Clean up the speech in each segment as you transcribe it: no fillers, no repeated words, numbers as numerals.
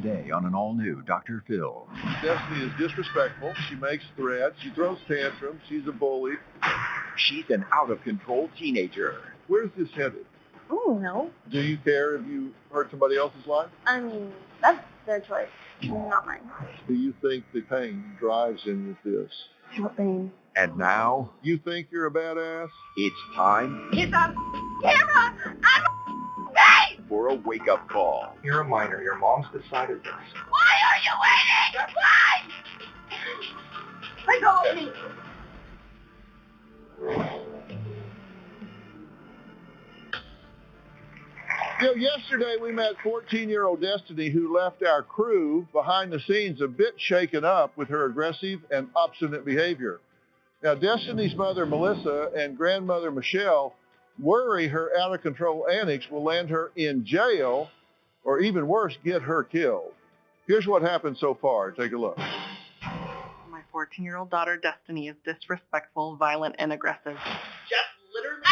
Today on an all-new Dr. Phil. Destoni is disrespectful. She makes threats. She throws tantrums. She's a bully. She's an out-of-control teenager. Where's this headed? Oh, no. Do you care if you hurt somebody else's life? I mean, that's their choice, not mine. Do you think the pain drives in with this? What pain? And now, you think you're a badass? it's time Get the camera out of my face! for a wake-up call. You're a minor. Your mom's decided this. Why are you waiting? Why? Let go of me. Yesterday we met 14-year-old Destoni, who left our crew behind the scenes a bit shaken up with her aggressive and obstinate behavior. Now, Destoni's mother, Melissa, and grandmother, Michelle, worry her out-of-control antics will land her in jail, or even worse, get her killed. Here's what happened so far. Take a look. My 14-year-old daughter, Destoni, is disrespectful, violent, and aggressive. Just literally.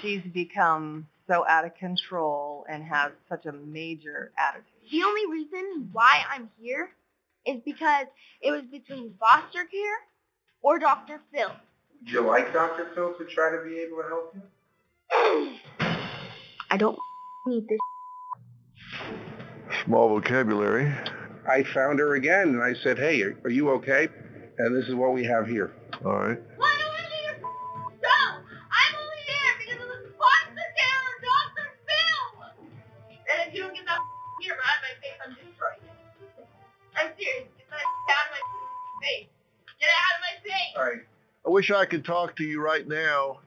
She's become so out of control and has such a major attitude. The only reason why I'm here is because it was between foster care or Dr. Phil. Would you like Dr. Phil to try to be able to help you? I don't need this. Small vocabulary. I found her again, and I said, hey, are you okay? And this is what we have here. All right. Why do I need your stuff? I'm only there because of the foster care or Dr. Phil. And if you don't get that here out of my face, I'm destroying it. I'm serious. Get that out of my face. Get it out of my face. All right. I wish I could talk to you right now,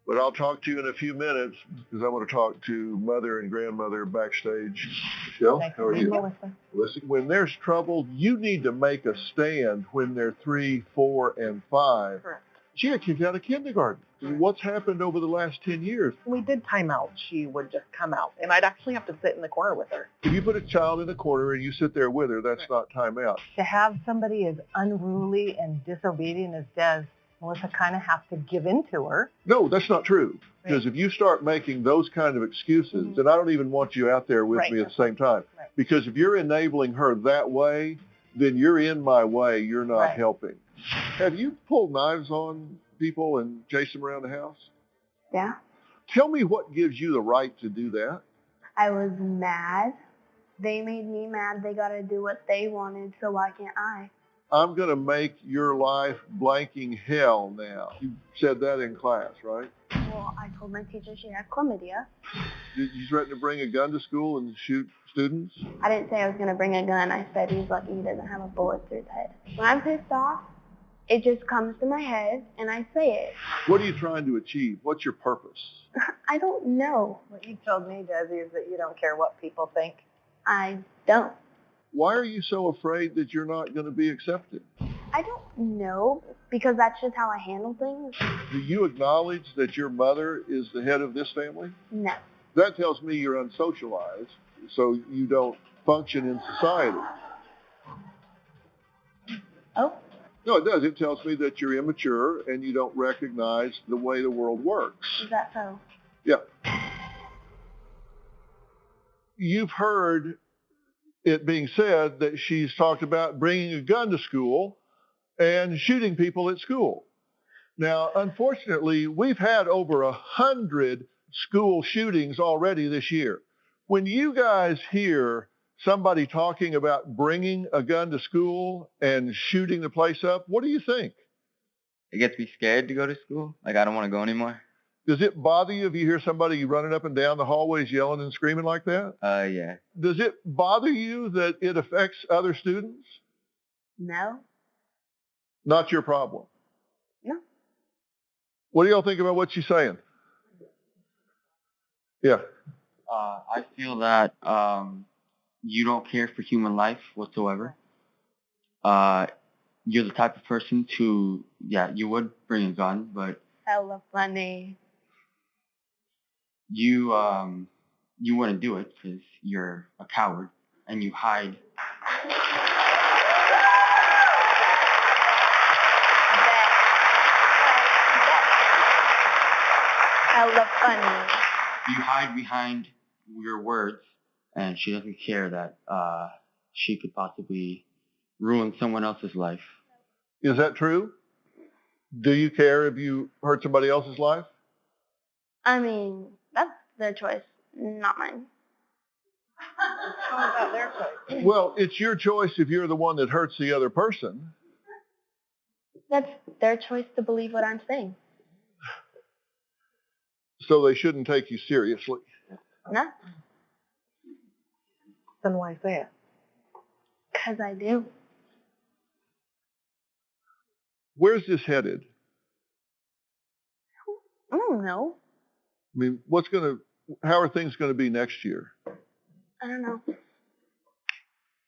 but I'll talk to you in a few minutes because I want to talk to mother and grandmother backstage. Michelle, how are you? Melissa. Listen, when there's trouble, you need to make a stand when they're 3, 4, and 5. Correct. She got kicked out of kindergarten. What's happened over the last 10 years? When we did timeout, she would just come out, and I'd actually have to sit in the corner with her. If you put a child in a corner and you sit there with her, that's not timeout. To have somebody as unruly and disobedient as Des, Melissa kind of has to give in to her. No, that's not true. Because if you start making those kind of excuses, then I don't even want you out there with me at the same time. Right. Because if you're enabling her that way, then you're in my way. You're not helping. Have you pulled knives on people and chased them around the house? Yeah. Tell me what gives you the right to do that. I was mad. They made me mad. They got to do what they wanted, so why can't I? I'm going to make your life blanking hell now. You said that in class, right? Well, I told my teacher she had chlamydia. Did you threaten to bring a gun to school and shoot students? I didn't say I was going to bring a gun. I said he's lucky he doesn't have a bullet through his head. When I'm pissed off, it just comes to my head, and I say it. What are you trying to achieve? What's your purpose? I don't know. What you told me, Desi, is that you don't care what people think. I don't. Why are you so afraid that you're not going to be accepted? I don't know, because that's just how I handle things. Do you acknowledge that your mother is the head of this family? No. That tells me you're unsocialized, so you don't function in society. Oh? No, it does. It tells me that you're immature and you don't recognize the way the world works. Is that so? Yeah. You've heard it being said that she's talked about bringing a gun to school and shooting people at school. Now, unfortunately, we've had over 100 school shootings already this year. When you guys hear somebody talking about bringing a gun to school and shooting the place up, what do you think? It gets me scared to go to school. Like, I don't want to go anymore. Does it bother you if you hear somebody running up and down the hallways yelling and screaming like that? Yeah. Does it bother you that it affects other students? No. Not your problem? No. What do y'all think about what she's saying? Yeah. I feel that you don't care for human life whatsoever. You're the type of person to, you would bring a gun, but Hella funny. you wouldn't do it because you're a coward and you hide. Hella funny. You hide behind your words, and she doesn't care that she could possibly ruin someone else's life. Is that true? Do you care if you hurt somebody else's life? I mean, that's their choice, not mine. How about their choice? Well, it's your choice if you're the one that hurts the other person. That's their choice to believe what I'm saying. So they shouldn't take you seriously. No, Then why say it? because I do. Where's this headed? I don't know. I mean, how are things going to be next year? I don't know.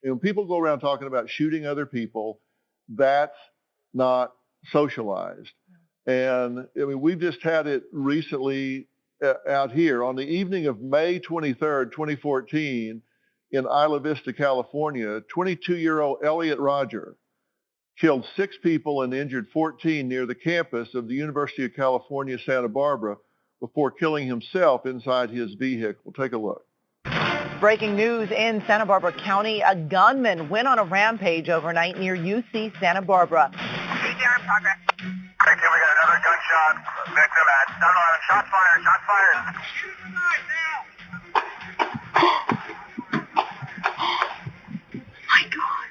You know, people go around talking about shooting other people. That's not socialized. And I mean, we've just had it recently out here on the evening of May 23rd, 2014, in Isla Vista, California. 22-year-old Elliot Roger killed 6 people and injured 14 near the campus of the University of California, Santa Barbara, before killing himself inside his vehicle. Take a look. Breaking news in Santa Barbara County. A gunman went on a rampage overnight near UC Santa Barbara. CPR in progress. Thank you. We got another gunshot victim at 7-Eleven. Shots fired. Shots fired. Shoot tonight now. My God.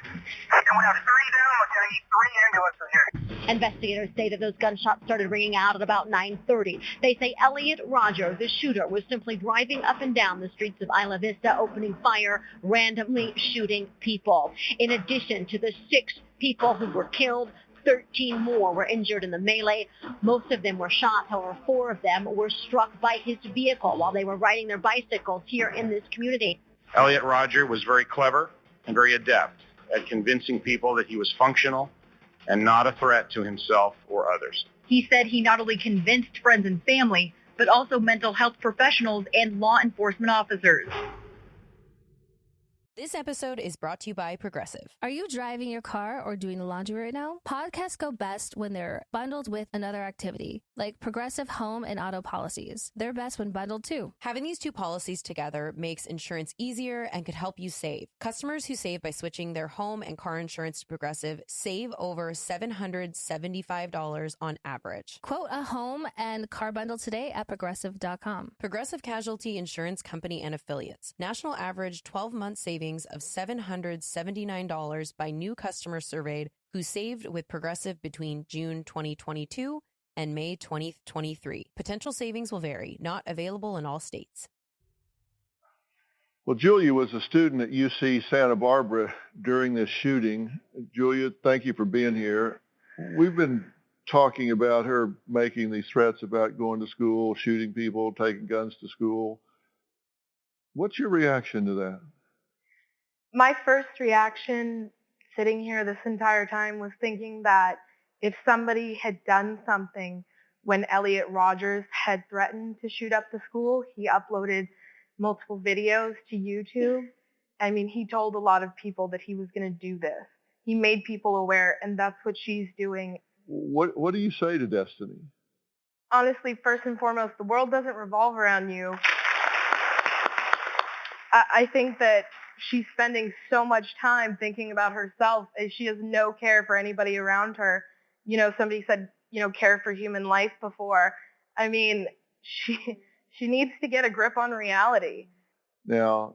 And we have 3 down. We're going to need 3 ambulances here. Investigators say that those gunshots started ringing out at about 9:30. They say Elliot Roger, the shooter, was simply driving up and down the streets of Isla Vista, opening fire, randomly shooting people. In addition to the 6 people who were killed, 13 more were injured in the melee. Most of them were shot. However, 4 of them were struck by his vehicle while they were riding their bicycles here in this community. Elliot Roger was very clever and very adept at convincing people that he was functional and not a threat to himself or others. He said he not only convinced friends and family, but also mental health professionals and law enforcement officers. This episode is brought to you by Progressive. Are you driving your car or doing the laundry right now? Podcasts go best when they're bundled with another activity, like Progressive Home and Auto policies. They're best when bundled too. Having these 2 policies together makes insurance easier and could help you save. Customers who save by switching their home and car insurance to Progressive save over $775 on average. Quote a home and car bundle today at Progressive.com. Progressive Casualty Insurance Company and Affiliates. National average 12-month savings of $779 by new customers surveyed who saved with Progressive between June 2022 and May 2023. Potential savings will vary, not available in all states. Well, Julia was a student at UC Santa Barbara during this shooting. Julia, thank you for being here. We've been talking about her making these threats about going to school, shooting people, taking guns to school. What's your reaction to that? My first reaction sitting here this entire time was thinking that if somebody had done something when Elliot Rogers had threatened to shoot up the school, he uploaded multiple videos to YouTube. I mean, he told a lot of people that he was going to do this. He made people aware, and that's what she's doing. What do you say to Destoni? Honestly, first and foremost, the world doesn't revolve around you. I think that she's spending so much time thinking about herself as she has no care for anybody around her. You know, somebody said, care for human life before. I mean, she needs to get a grip on reality. Now,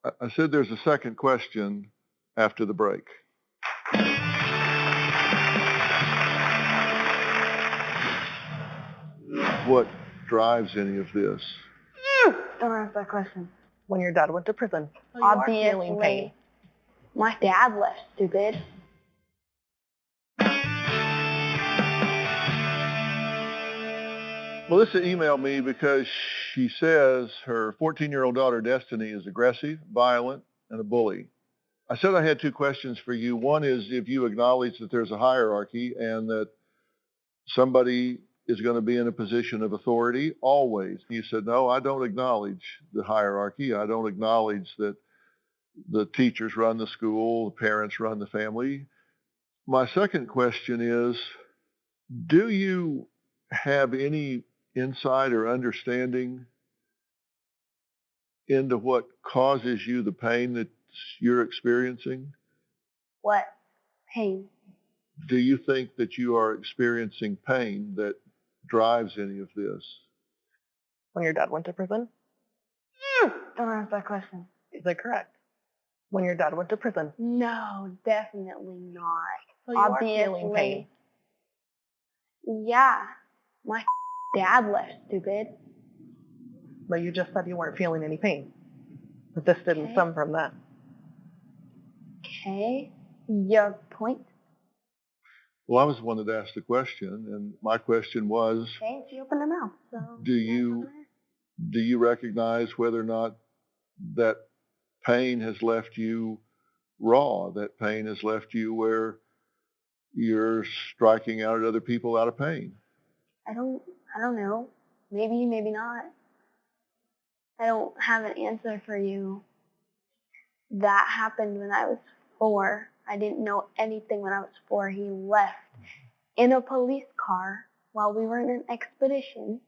I said there's a second question after the break. What drives any of this? Don't ask that question. When your dad went to prison, Oh, you are feeling pain. My dad left, stupid. Melissa emailed me because she says her 14-year-old daughter, Destoni, is aggressive, violent, and a bully. I said I had 2 questions for you. One is if you acknowledge that there's a hierarchy and that somebody is going to be in a position of authority always. You said, no, I don't acknowledge the hierarchy. I don't acknowledge that the teachers run the school, the parents run the family. My second question is, do you have any insight or understanding into what causes you the pain that you're experiencing? What? Pain. Do you think that you are experiencing pain that drives any of this? When your dad went to prison? Don't ask that question. Is that correct? When your dad went to prison? No, definitely not. So you are feeling pain. Yeah. My dad left, stupid. But you just said you weren't feeling any pain. But this didn't stem from that. Okay. Your point? Well, I was the one that asked the question, and my question was, Okay, she opened her mouth. So do you recognize whether or not that pain has left you raw, that pain has left you where you're striking out at other people out of pain? I don't know. Maybe, maybe not. I don't have an answer for you. That happened when I was 4. I didn't know anything when I was 4. He left in a police car while we were in an expedition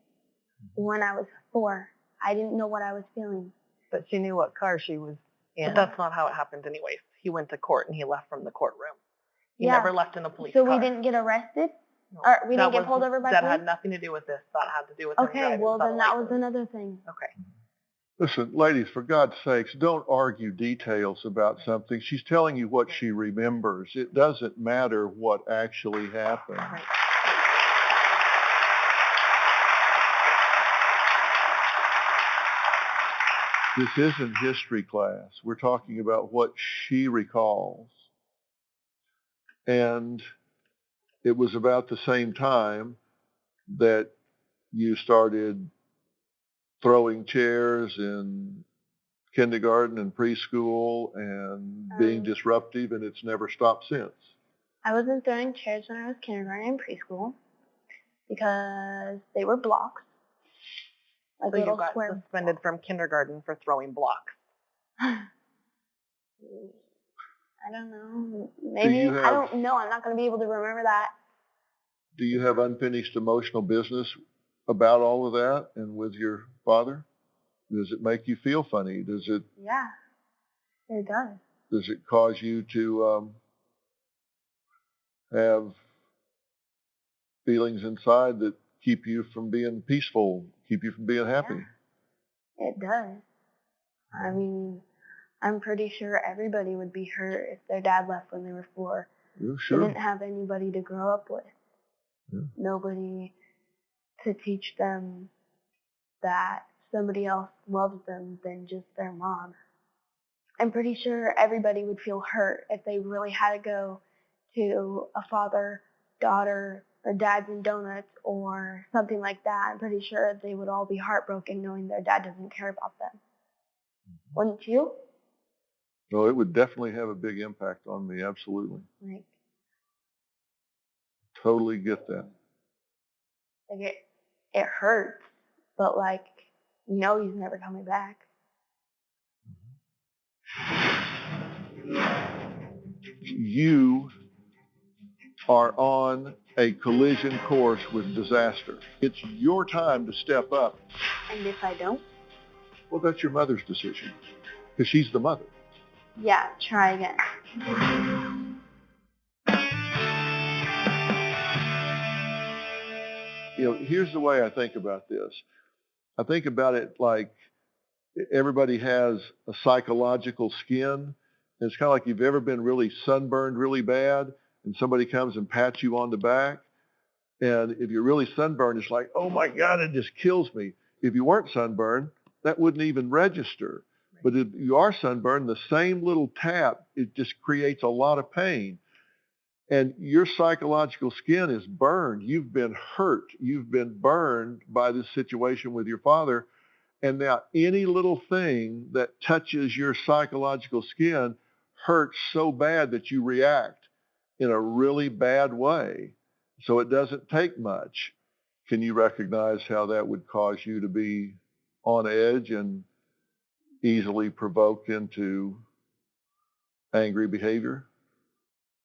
when I was 4. I didn't know what I was feeling. But she knew what car she was in. But that's not how it happened anyways. He went to court and he left from the courtroom. He never left in a police car. So we didn't get arrested? No. Or we didn't get pulled over by police? That had nothing to do with this. That had to do with him driving well then without a that was license. another thing. Okay. Listen, ladies, for God's sakes, don't argue details about something. She's telling you what she remembers. It doesn't matter what actually happened. Right. This isn't history class. We're talking about what she recalls. And it was about the same time that you started throwing chairs in kindergarten and preschool and being disruptive, and it's never stopped since. I wasn't throwing chairs when I was kindergarten and preschool because they were blocks. Like so little you got square suspended from kindergarten for throwing blocks. I don't know. Maybe. I don't know. I'm not going to be able to remember that. Do you have unfinished emotional business about all of that and with your father? Does it make you feel funny? Does it? Yeah, it does. Does it cause you to have feelings inside that keep you from being peaceful, keep you from being happy? Yeah, it does. I mean, I'm pretty sure everybody would be hurt if their dad left when they were 4. Yeah, sure. They didn't have anybody to grow up with. Yeah. Nobody to teach them that somebody else loves them than just their mom. I'm pretty sure everybody would feel hurt if they really had to go to a father, daughter, or dads and donuts or something like that. I'm pretty sure they would all be heartbroken knowing their dad doesn't care about them. Wouldn't you? No, it would definitely have a big impact on me, absolutely. Like Totally get that. it hurts, but like, you know he's never coming back. You are on a collision course with disaster. It's your time to step up. And if I don't? Well, that's your mother's decision, because she's the mother. Yeah, try again. You know, here's the way I think about this. I think about it like everybody has a psychological skin. It's kind of like you've ever been really sunburned really bad and somebody comes and pats you on the back. And if you're really sunburned, it's like, oh my God, it just kills me. If you weren't sunburned, that wouldn't even register. But if you are sunburned, the same little tap, it just creates a lot of pain. And your psychological skin is burned. You've been hurt. You've been burned by this situation with your father. And now any little thing that touches your psychological skin hurts so bad that you react in a really bad way. So it doesn't take much. Can you recognize how that would cause you to be on edge and easily provoked into angry behavior,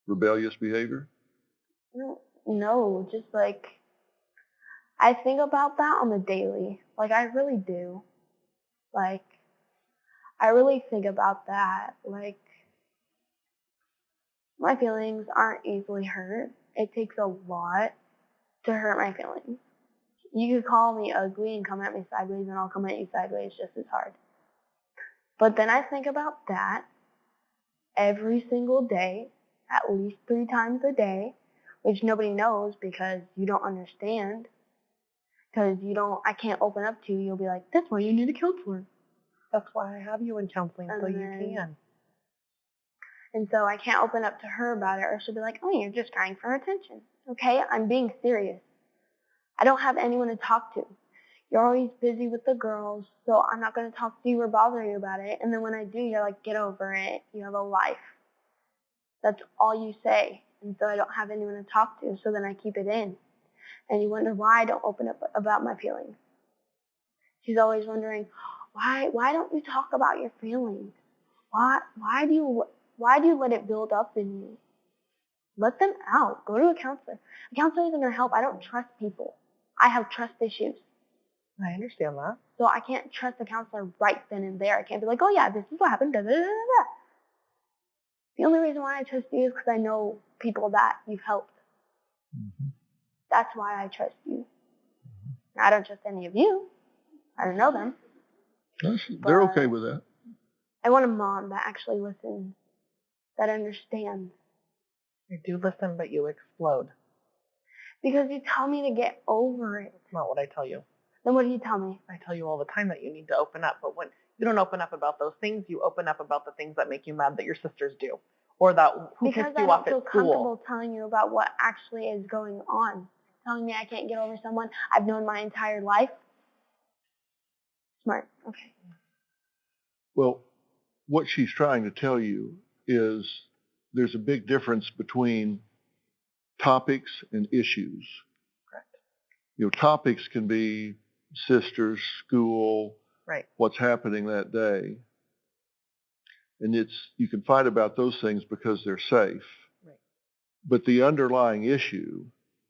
rebellious behavior? No, just like, I think about that on the daily. Like, I really do. Like, I really think about that. Like, my feelings aren't easily hurt. It takes a lot to hurt my feelings. You could call me ugly and come at me sideways, and I'll come at you sideways just as hard. But then I think about that every single day, at least 3 times a day, which nobody knows because you don't understand. Because I can't open up to you. You'll be like, that's why you need a counselor. That's why I have you in counseling, so you can. And so I can't open up to her about it, or she'll be like, oh, you're just crying for attention. Okay, I'm being serious. I don't have anyone to talk to. You're always busy with the girls, so I'm not going to talk to you or bother you about it. And then when I do, you're like, get over it. You have a life. That's all you say. And so I don't have anyone to talk to, so then I keep it in. And you wonder why I don't open up about my feelings. She's always wondering, why don't you talk about your feelings? Why do you let it build up in you? Let them out. Go to a counselor. A counselor isn't going to help. I don't trust people. I have trust issues. I understand that. So I can't trust a counselor right then and there. I can't be like, oh yeah, this is what happened. Da, da, da, da. The only reason why I trust you is because I know people that you've helped. Mm-hmm. That's why I trust you. I don't trust any of you. I don't know them. They're okay with that. I want a mom that actually listens, that understands. I do listen, but you explode. Because you tell me to get over it. That's not what I tell you. Then what do you tell me? I tell you all the time that you need to open up, but when you don't open up about those things, you open up about the things that make you mad that your sisters do, or that who pissed you off at school. Because I don't feel comfortable telling you about what actually is going on. Telling me I can't get over someone I've known my entire life. Smart. Okay. Well, what she's trying to tell you is there's a big difference between topics and issues. Correct. You know, topics can be sisters, school, right, what's happening that day. And you can fight about those things because they're safe. Right. But the underlying issue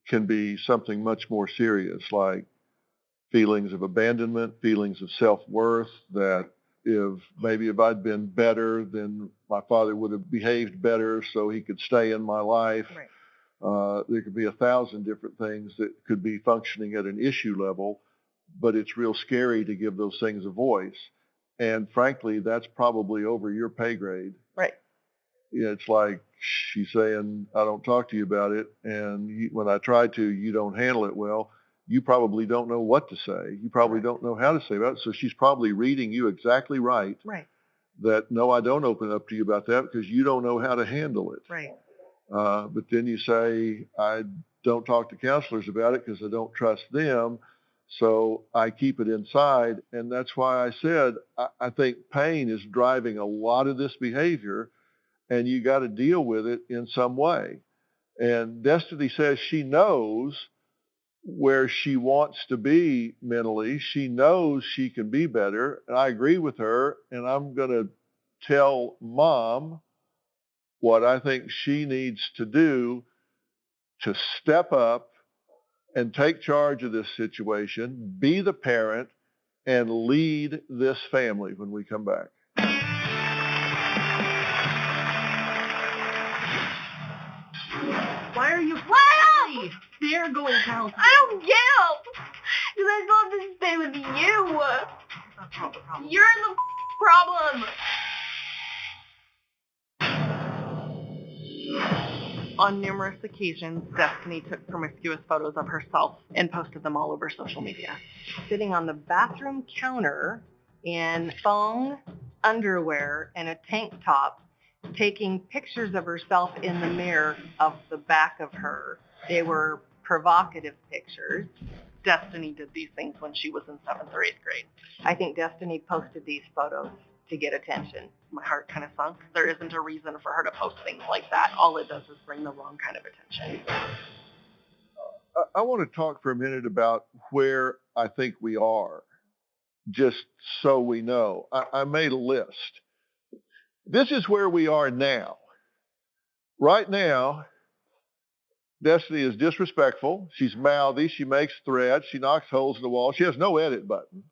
can be something much more serious, like feelings of abandonment, feelings of self-worth, that if I'd been better, then my father would have behaved better so he could stay in my life. Right. There could be 1,000 different things that could be functioning at an issue level, but it's real scary to give those things a voice. And frankly, that's probably over your pay grade. Right. Yeah, it's like she's saying, I don't talk to you about it, and when I try to, you don't handle it well. You probably don't know what to say. You probably don't know how to say about it. So she's probably reading you exactly right. Right. That, no, I don't open up to you about that because you don't know how to handle it. Right. But then you say, I don't talk to counselors about it because I don't trust them. So I keep it inside. And that's why I said, I think pain is driving a lot of this behavior, and you got to deal with it in some way. And Destiny says she knows where she wants to be mentally. She knows she can be better. And I agree with her. And I'm going to tell Mom what I think she needs to do to step up and take charge of this situation, be the parent, and lead this family when we come back. Why are you? Why? They're going counseling. I don't get up. Because I still have to stay with you. That's not the problem. You're the problem. On numerous occasions, Destiny took promiscuous photos of herself and posted them all over social media. Sitting on the bathroom counter in thong underwear and a tank top, taking pictures of herself in the mirror of the back of her. They were provocative pictures. Destiny did these things when she was in 7th or 8th grade. I think Destiny posted these photos to get attention. My heart kind of sunk. There isn't a reason for her to post things like that. All it does is bring the wrong kind of attention. I want to talk for a minute about where I think we are, just so we know. I made a list. This is where we are now. Right now, Destiny is disrespectful. She's mouthy. She makes threats. She knocks holes in the wall. She has no edit button.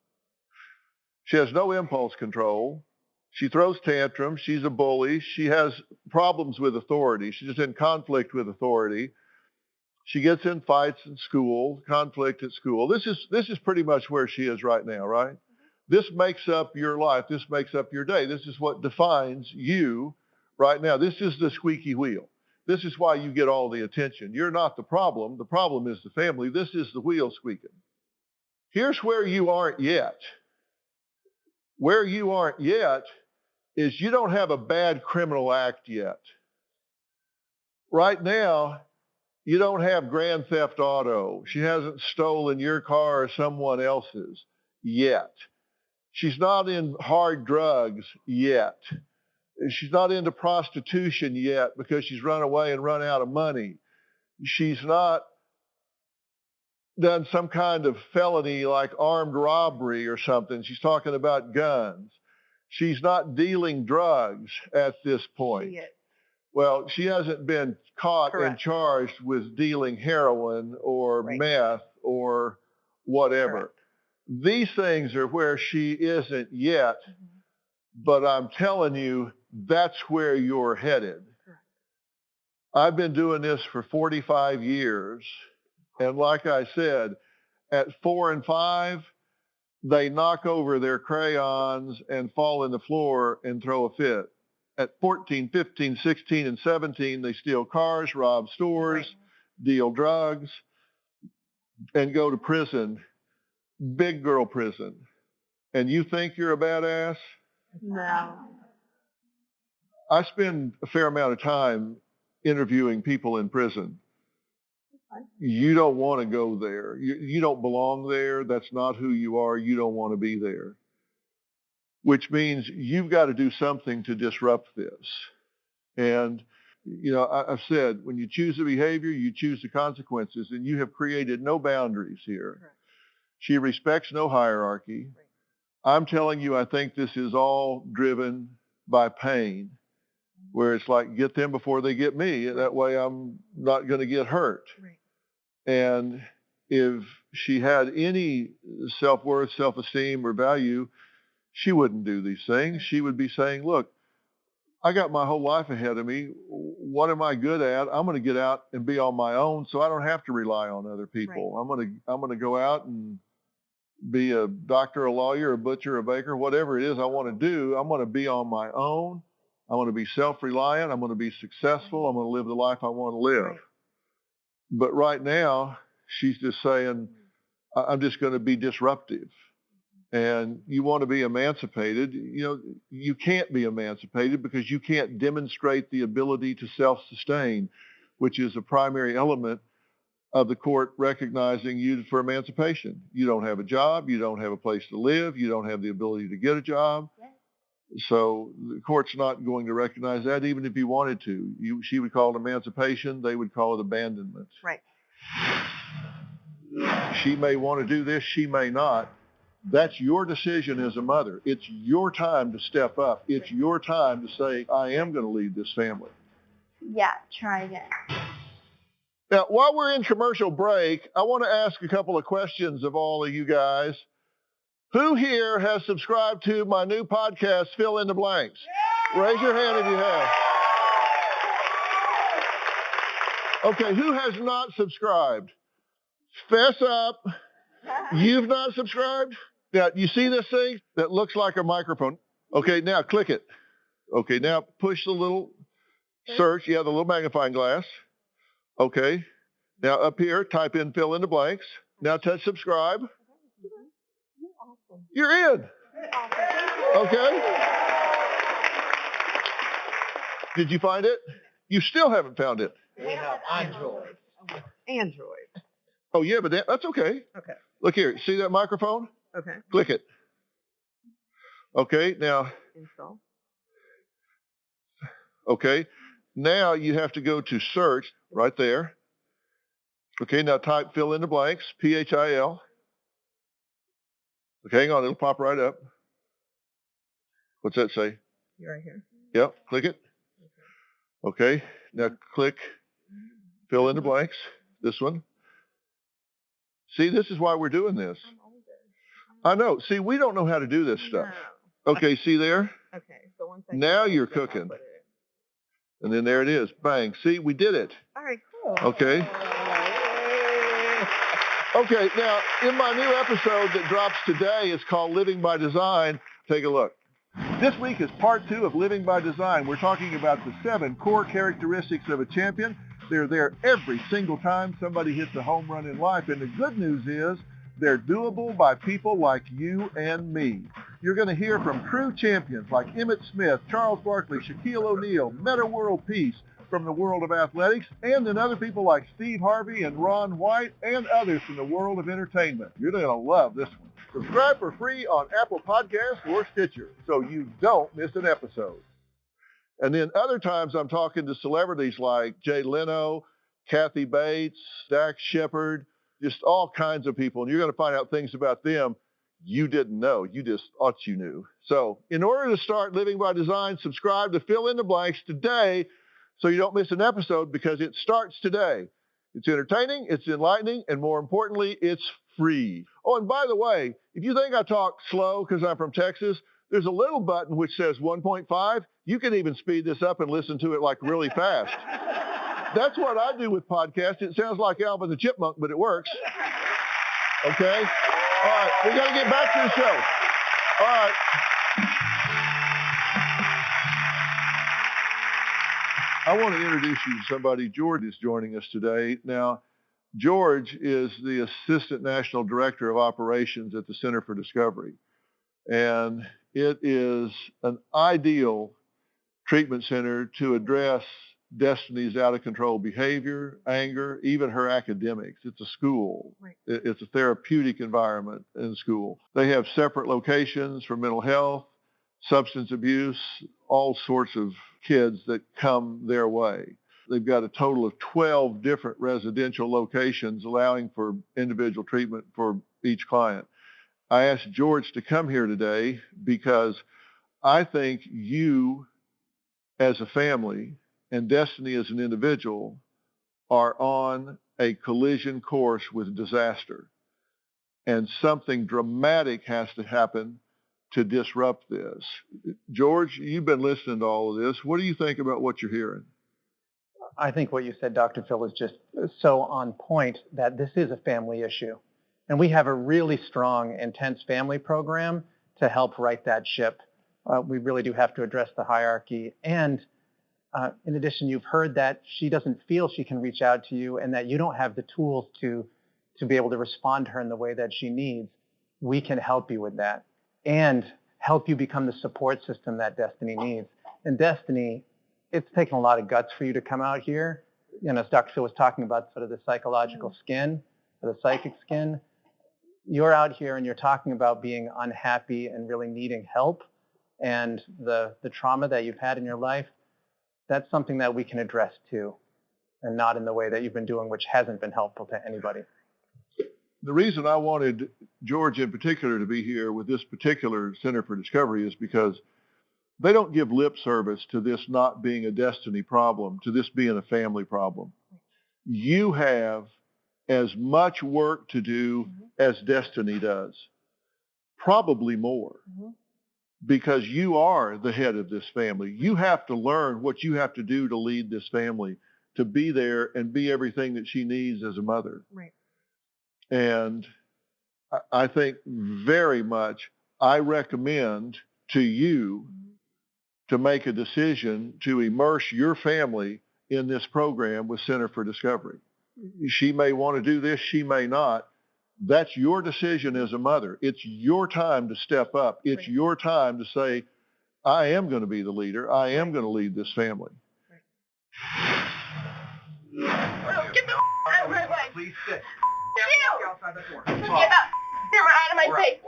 She has no impulse control. She throws tantrums. She's a bully. She has problems with authority. She's just in conflict with authority. She gets in fights in school, conflict at school. This is pretty much where she is right now, right? This makes up your life. This makes up your day. This is what defines you right now. This is the squeaky wheel. This is why you get all the attention. You're not the problem. The problem is the family. This is the wheel squeaking. Here's where you aren't yet. Where you aren't yet is you don't have a bad criminal act yet. Right now, you don't have grand theft auto. She hasn't stolen your car or someone else's yet. She's not in hard drugs yet. She's not into prostitution yet because she's run away and run out of money. She's not done some kind of felony like armed robbery or something. She's talking about guns. She's not dealing drugs at this point. Well, she hasn't been caught and charged with dealing heroin or meth or whatever. Correct. These things are where she isn't yet, but I'm telling you, that's where you're headed. Correct. I've been doing this for 45 years, and like I said, at 4 and 5, they knock over their crayons and fall on the floor and throw a fit. At 14, 15, 16, and 17, they steal cars, rob stores, deal drugs, and go to prison, big girl prison. And you think you're a badass? No. I spend a fair amount of time interviewing people in prison. You don't want to go there. You don't belong there. That's not who you are. You don't want to be there. Which means you've got to do something to disrupt this. And, you know, I've said, when you choose a behavior, you choose the consequences, and you have created no boundaries here. Correct. She respects no hierarchy. Right. I'm telling you, I think this is all driven by pain, where it's like, get them before they get me. Right. That way I'm not going to get hurt. Right. And if she had any self-worth, self-esteem, or value, she wouldn't do these things. She would be saying, look, I got my whole life ahead of me. What am I good at? I'm going to get out and be on my own so I don't have to rely on other people. Right. I'm going to go out and be a doctor, a lawyer, a butcher, a baker, whatever it is I want to do. I'm going to be on my own. I want to be self-reliant. I'm going to be successful. I'm going to live the life I want to live. Right. But right now, she's just saying, I'm just going to be disruptive. And you want to be emancipated. You know, you can't be emancipated because you can't demonstrate the ability to self-sustain, which is a primary element of the court recognizing you for emancipation. You don't have a job. You don't have a place to live. You don't have the ability to get a job. So the court's not going to recognize that, even if you wanted to. She would call it emancipation. They would call it abandonment. Right. She may want to do this. She may not. That's your decision as a mother. It's your time to step up. It's your time to say, I am going to lead this family. Yeah, try again. Now, while we're in commercial break, I want to ask a couple of questions of all of you guys. Who here has subscribed to my new podcast, Fill in the Blanks? Raise your hand if you have. Okay, who has not subscribed? Fess up. You've not subscribed? Now, you see this thing that looks like a microphone? Okay, now click it. Okay, now push the little search. Yeah, the little magnifying glass. Okay. Now up here, type in fill in the blanks. Now touch subscribe. You're in. Okay. Did you find it? You still haven't found it. We have Android. Oh, yeah, but that's okay. Okay. Look here. See that microphone? Okay. Click it. Okay, now. Install. Okay. Now you have to go to search right there. Okay, now type fill in the blanks, PHIL. Okay, hang on, it'll pop right up. What's that say? You're right here. Yep, click it. Okay, now click fill in the blanks, this one. See, this is why we're doing this. I know. See, we don't know how to do this stuff. No. Okay, see there? Okay. once I Now you're cooking. And then there it is. Bang. See, we did it. All right, cool. Okay. Okay, now, in my new episode that drops today, it's called Living by Design. Take a look. This week is part 2 of Living by Design. We're talking about the 7 core characteristics of a champion. They're there every single time somebody hits a home run in life. And the good news is they're doable by people like you and me. You're going to hear from true champions like Emmitt Smith, Charles Barkley, Shaquille O'Neal, Meta World Peace from the world of athletics, and then other people like Steve Harvey and Ron White and others from the world of entertainment. You're going to love this one. Subscribe for free on Apple Podcasts or Stitcher so you don't miss an episode. And then other times I'm talking to celebrities like Jay Leno, Kathy Bates, Dax Shepard, just all kinds of people. And you're going to find out things about them you didn't know. You just thought you knew. So in order to start Living by Design, subscribe to Fill in the Blanks today so you don't miss an episode, because it starts today. It's entertaining, it's enlightening, and more importantly, it's free. Oh, and by the way, if you think I talk slow because I'm from Texas, there's a little button which says 1.5. You can even speed this up and listen to it like really fast. That's what I do with podcasts. It sounds like Alvin the Chipmunk, but it works. Okay? All right, we got to get back to the show. All right. I want to introduce you to somebody. George is joining us today. Now, George is the Assistant National Director of Operations at the Center for Discovery. And it is an ideal treatment center to address Destiny's out-of-control behavior, anger, even her academics. It's a school. Right. It's a therapeutic environment in school. They have separate locations for mental health, substance abuse, all sorts of kids that come their way. They've got a total of 12 different residential locations allowing for individual treatment for each client. I asked George to come here today because I think you as a family and Destiny as an individual are on a collision course with disaster. And something dramatic has to happen to disrupt this. George, you've been listening to all of this. What do you think about what you're hearing? I think what you said, Dr. Phil, is just so on point that this is a family issue. And we have a really strong, intense family program to help right that ship. We really do have to address the hierarchy. And in addition, you've heard that she doesn't feel she can reach out to you and that you don't have the tools to be able to respond to her in the way that she needs. We can help you with that and help you become the support system that Destiny needs. And Destiny, it's taken a lot of guts for you to come out here. You know, as Dr. Phil was talking about sort of the psychological skin, or the psychic skin, you're out here and you're talking about being unhappy and really needing help and the trauma that you've had in your life. That's something that we can address too, and not in the way that you've been doing, which hasn't been helpful to anybody. The reason I wanted George in particular to be here with this particular Center for Discovery is because they don't give lip service to this not being a Destiny problem, to this being a family problem. You have as much work to do as Destiny does, probably more, because you are the head of this family. You have to learn what you have to do to lead this family, to be there and be everything that she needs as a mother. Right. And I think very much I recommend to you to make a decision to immerse your family in this program with Center for Discovery. She may want to do this, she may not. That's your decision as a mother. It's your time to step up. It's your time to say, I am going to be the leader. I am going to lead this family. Get the out of my way. Please sit. Ew. Outside the door. Get up. Camera out of my face.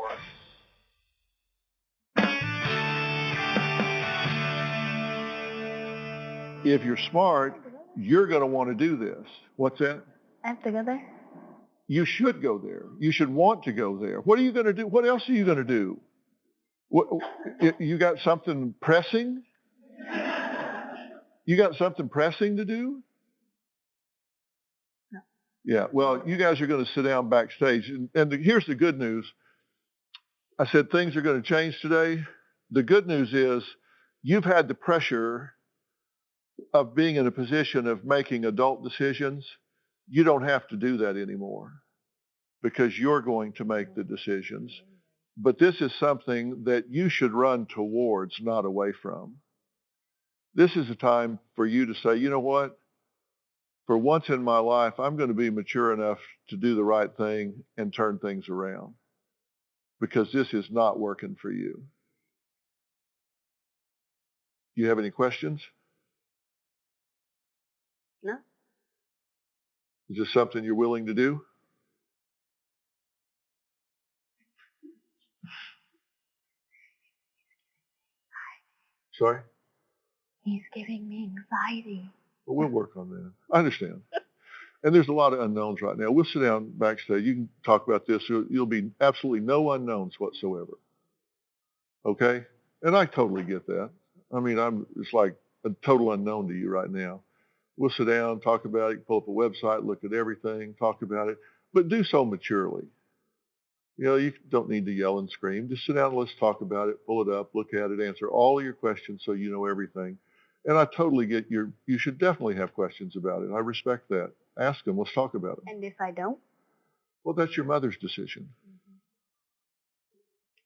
If you're smart, you're going to want to do this. What's that? I have to go there? You should go there. You should want to go there. What are you going to do? What else are you going to do? What, you got something pressing? You got something pressing to do? No. Yeah, well, you guys are going to sit down backstage. And here's the good news. I said things are going to change today. The good news is You've had the pressure of being in a position of making adult decisions. You don't have to do that anymore because you're going to make the decisions. But this is something that you should run towards, not away from. This is a time for you to say, you know what? For once in my life, I'm going to be mature enough to do the right thing and turn things around because this is not working for you. Do you have any questions? No. Is this something you're willing to do? Sorry? He's giving me anxiety. Well, we'll work on that. I understand. And there's a lot of unknowns right now. We'll sit down backstage. You can talk about this. You'll be absolutely no unknowns whatsoever. Okay? And I totally get that. I mean, it's like a total unknown to you right now. We'll sit down, talk about it, pull up a website, look at everything, talk about it, but do so maturely. You know, you don't need to yell and scream. Just sit down and let's talk about it, pull it up, look at it, answer all of your questions so you know everything. And I totally get you should definitely have questions about it. I respect that. Ask them. Let's talk about it. And if I don't? Well, that's your mother's decision.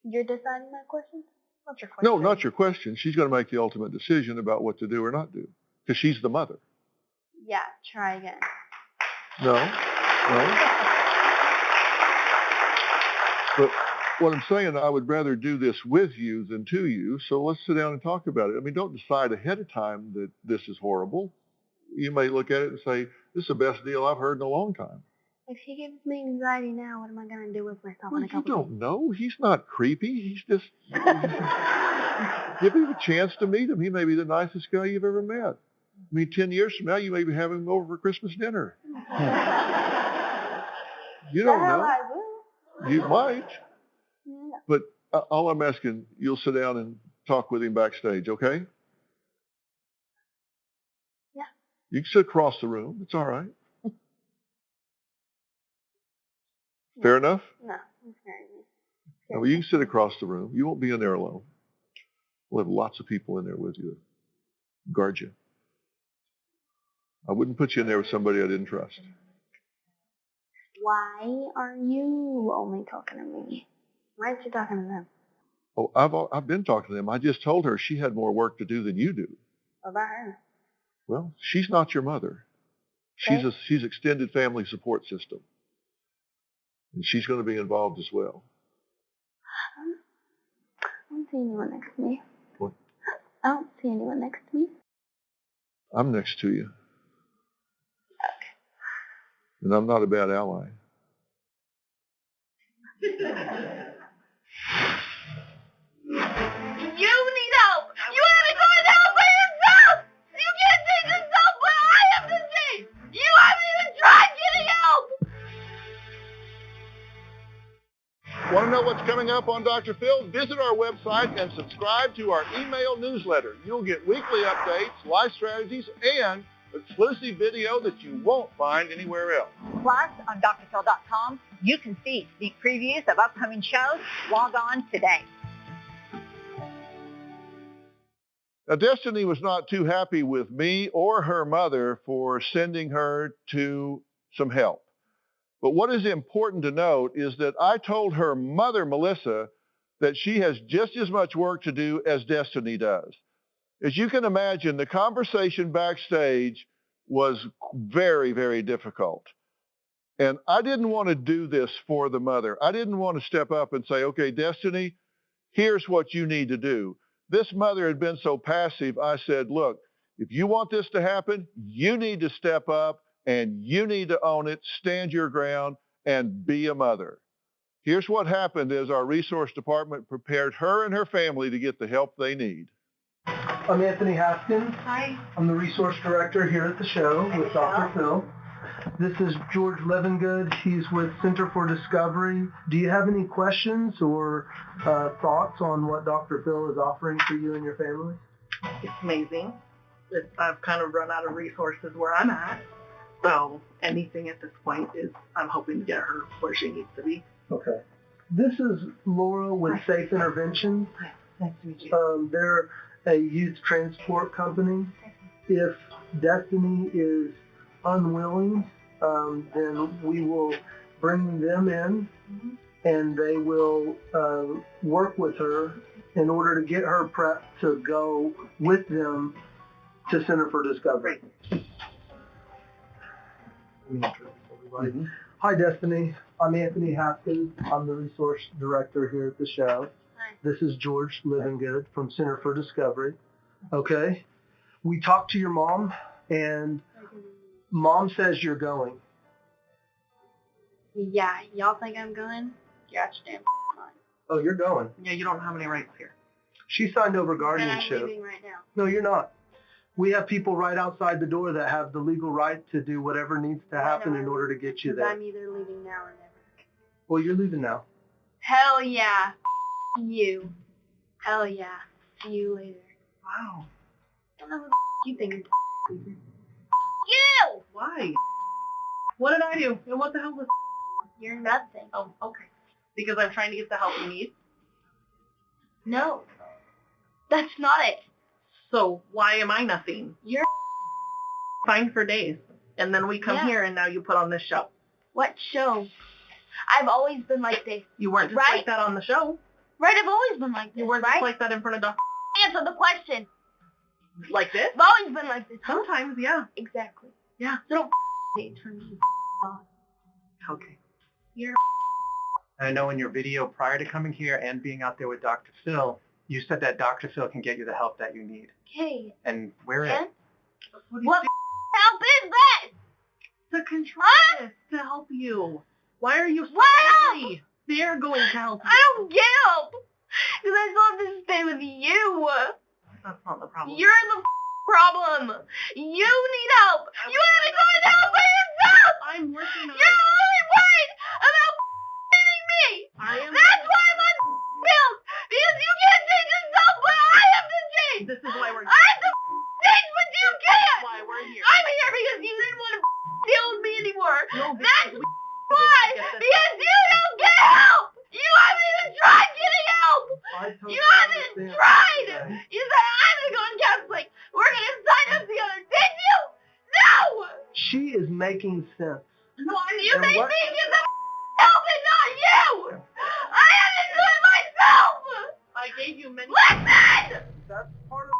You're deciding that question? What's your question? No, not your question. She's going to make the ultimate decision about what to do or not do because she's the mother. Yeah, try again. No. But what I'm saying, I would rather do this with you than to you, so let's sit down and talk about it. I mean, don't decide ahead of time that this is horrible. You may look at it and say, this is the best deal I've heard in a long time. If he gives me anxiety now, what am I going to do with myself Well, in a couple you don't know. He's not creepy. He's just... Give him a chance to meet him. He may be the nicest guy you've ever met. I mean, 10 years from now, you may be having him over for Christmas dinner. You don't know. I will. You might. Yeah. But all I'm asking, you'll sit down and talk with him backstage, okay? Yeah. You can sit across the room. It's all right. Fair enough? No, I'm scaring me. No, you can sit across the room. You won't be in there alone. We'll have lots of people in there with you. Guard you. I wouldn't put you in there with somebody I didn't trust. Why are you only talking to me? Why aren't you talking to them? Oh, I've been talking to them. I just told her she had more work to do than you do. What about her? Well, she's not your mother. She's extended family support system. And she's going to be involved as well. I don't see anyone next to me. What? I don't see anyone next to me. I'm next to you. And I'm not a bad ally. You need help! You haven't got help by yourself! You can't change yourself, but I have to change! You haven't even tried getting help! Want to know what's coming up on Dr. Phil? Visit our website and subscribe to our email newsletter. You'll get weekly updates, life strategies, and exclusive video that you won't find anywhere else. Plus, on drphil.com, you can see sneak previews of upcoming shows. Log on today. Now, Destoni was not too happy with me or her mother for sending her to some help. But what is important to note is that I told her mother, Melissa, that she has just as much work to do as Destoni does. As you can imagine, the conversation backstage was very, very difficult. And I didn't want to do this for the mother. I didn't want to step up and say, okay, Destoni, here's what you need to do. This mother had been so passive, I said, look, if you want this to happen, you need to step up and you need to own it, stand your ground, and be a mother. Here's what happened as our resource department prepared her and her family to get the help they need. I'm Anthony Haskins. Hi. I'm the resource director here at the show with Dr. Phil. This is George Levengood. He's with Center for Discovery. Do you have any questions or thoughts on what Dr. Phil is offering for you and your family? It's amazing. I've kind of run out of resources where I'm at. So anything at this point is, I'm hoping to get her where she needs to be. Okay. This is Laura with Safe Interventions. Nice to meet you. They're a youth transport company. If Destiny is unwilling, then we will bring them in and they will work with her in order to get her prepped to go with them to Center for Discovery. Hi, Destiny. I'm Anthony Haskins. I'm the resource director here at the show. Hi. This is George Livingood from Center for Discovery. Okay. We talked to your mom, and mom says you're going. Yeah, y'all think I'm going? You're out your damn mind. Oh, you're going. Yeah, you don't have any rights here. She signed over And I'm guardianship. leaving right now. No, you're not. We have people right outside the door that have the legal right to do whatever needs to happen in order to get you Because there. I'm either leaving now or never. Well, you're leaving now. Hell yeah. You. Hell yeah. See you later. Wow. I don't know who the you think I'm You! Why? What did I do? And what the hell was... You're nothing. Oh, okay. Because I'm trying to get the help you need? No. That's not it. So why am I nothing? You're Fine for days. And then we come here and now you put on this show. What show? I've always been like this. You weren't just Right? like that on the show. Right, I've always been like this, You weren't right? just like that in front of Dr. Answer the question. Like this? I've always been like this. Sometimes, yeah. Exactly. Yeah. So don't date for me. Okay. You're I know in your video prior to coming here and being out there with Dr. Phil, you said that Dr. Phil can get you the help that you need. okay. And where is And it? what help is this? To control this, to help you. Why are you so What angry? They're going to help you. I don't get help. Because I still have to stay with you. That's not the problem. You're the problem. You need help. You haven't gone to help by yourself. I'm working on You're it. only worried about leaving me. I am That's why I'm on pills. Because you can't change yourself, but I have to change. This is why we're I have to change, but you can't. why we're here. I'm here because you didn't want to deal with me anymore. No, That's because why. get this Because you don't get help. You haven't even tried getting help. You haven't tried. You said I'm going to go in counseling. We're going to sign up together. Did you? No. She is making sense. No, you And made what- me get the help and not you. I had to do it myself. I gave you many... Listen. That's part of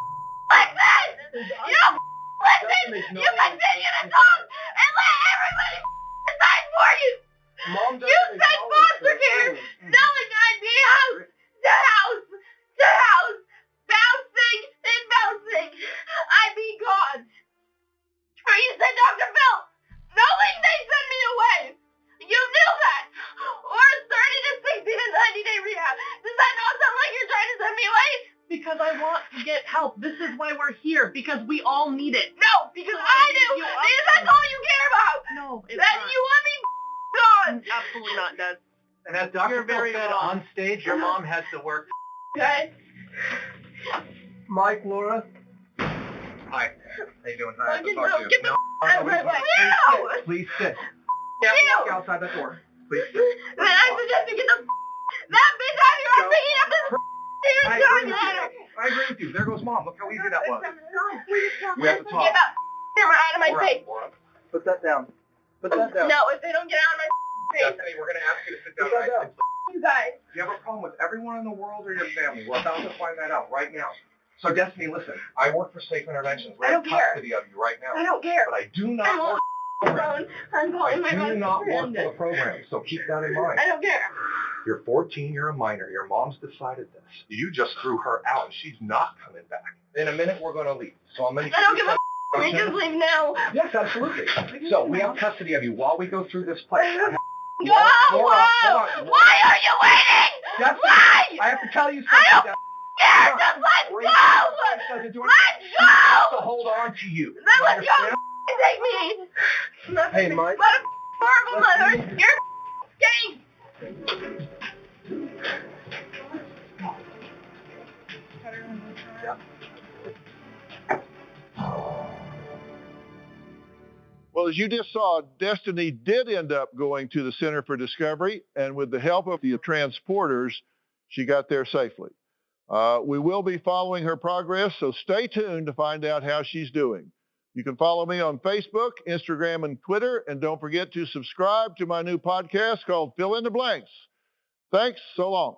Listen. You don't listen. You continue to talk and let everybody decide for you. Mom You said foster care, knowing I'd be house to house to house, bouncing and bouncing. I'd be gone. Or you said Dr. Phil, knowing they send me away. You knew that. Or 30 to 60 to 90 day rehab. Does that not sound like you're trying to send me away? Because I want to get help. This is why we're here. Because we all need it. No, because I do. Because that's all you care about. No, it's That not. you want me gone. Absolutely not, Des. And as Dr. You're Phil very said wrong. on stage, your mom has the work. Okay. Mike, Laura. Hi. How you doing? Hi, I have to Fucking talk no, to you. get the out of my way. You. Please sit. You. Walk outside that door. Please sit. Then I suggest you get the that bitch out of your arm picking up this I agree with you. I agree with you. There goes Mom. Look how easy that was. We have to talk. Get that camera out of my Laura, face. Laura. Put that down. Put that down. No, if they don't get out of my face. Destiny, we're going to ask you to sit down Put that nicely. down. You guys. Do you have a problem with everyone in the world or your family? We're about to find that out right now. So, Destiny, listen. I work for Safe Interventions. We I have don't care. custody of you right now. I don't care. But I do not I'm work for the program. I'm calling my I do best not work friend. for the program, so keep that in mind. I don't care. You're 14, you're a minor. Your mom's decided this. You just threw her out, and she's not coming back. In a minute, we're going to leave. So I'm going to I don't give a we just leave now. Yes, absolutely. So we have custody of you while we go through this place. No! Laura, hold on. Why are you waiting? Destiny, Why? I have to tell you I something. don't care. Just let go. Let To go. hold on to you. Then You let's go. understand? Take me. Hey, Mike. What a horrible mother. You're gay. Well, as you just saw, Destiny did end up going to the Center for Discovery, and with the help of the transporters, she got there safely. We will be following her progress, so stay tuned to find out how she's doing. You can follow me on Facebook, Instagram, and Twitter, and don't forget to subscribe to my new podcast called Fill in the Blanks. Thanks, so long.